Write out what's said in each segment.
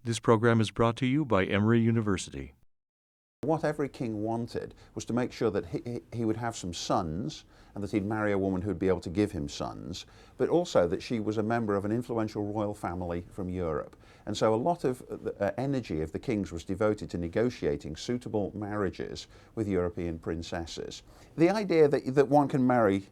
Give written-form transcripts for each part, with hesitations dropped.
This program is brought to you by Emory University. What every king wanted was to make sure that he would have some sons and that he'd marry a woman who'd be able to give him sons, but also that she was a member of an influential royal family from Europe. And so a lot of the energy of the kings was devoted to negotiating suitable marriages with European princesses. The idea that one can marry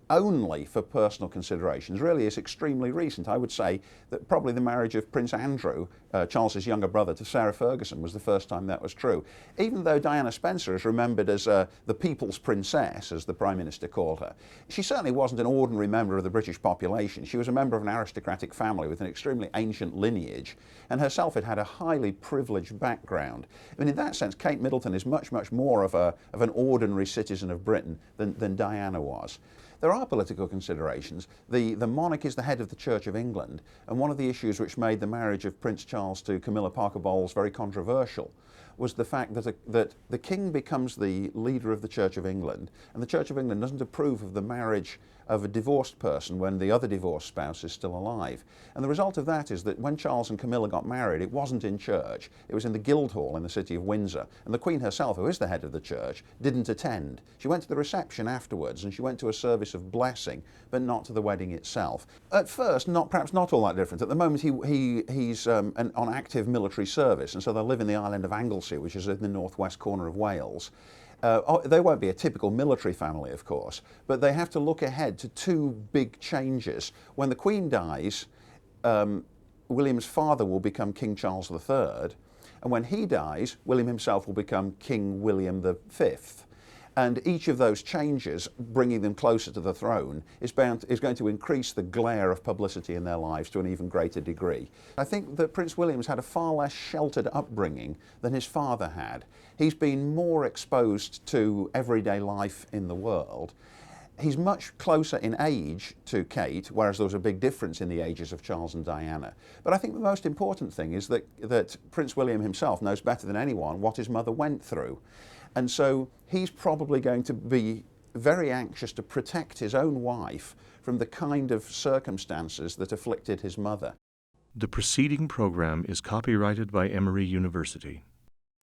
only for personal considerations really is extremely recent. I would say that probably the marriage of Prince Andrew, Charles's younger brother, to Sarah Ferguson was the first time that was true. Even though Diana Spencer is remembered as the people's princess, as the Prime Minister called her, she certainly wasn't an ordinary member of the British population. She was a member of an aristocratic family with an extremely ancient lineage, and herself had had a highly privileged background. I mean, in that sense, Kate Middleton is much, much more of an ordinary citizen of Britain than Diana was. There are political considerations. The monarch is the head of the Church of England, and one of the issues which made the marriage of Prince Charles to Camilla Parker Bowles very controversial was the fact that the king becomes the leader of the Church of England, and the Church of England doesn't approve of the marriage of a divorced person when the other divorced spouse is still alive. And the result of that is that when Charles and Camilla got married, it wasn't in church, it was in the Guildhall in the city of Windsor, and the Queen herself, who is the head of the church, didn't attend. She went to the reception afterwards, and she went to a service of blessing, but not to the wedding itself. At first, perhaps not all that different. At the moment, he's on active military service, and so they'll live in the island of Anglesey, which is in the northwest corner of Wales. They won't be a typical military family, of course, but they have to look ahead to two big changes. When the Queen dies, William's father will become King Charles III, and when he dies, William himself will become King William V. And each of those changes, bringing them closer to the throne, is going to increase the glare of publicity in their lives to an even greater degree. I think that Prince William's had a far less sheltered upbringing than his father had. He's been more exposed to everyday life in the world. He's much closer in age to Kate, whereas there was a big difference in the ages of Charles and Diana. But I think the most important thing is that Prince William himself knows better than anyone what his mother went through. And so he's probably going to be very anxious to protect his own wife from the kind of circumstances that afflicted his mother. The preceding program is copyrighted by Emory University.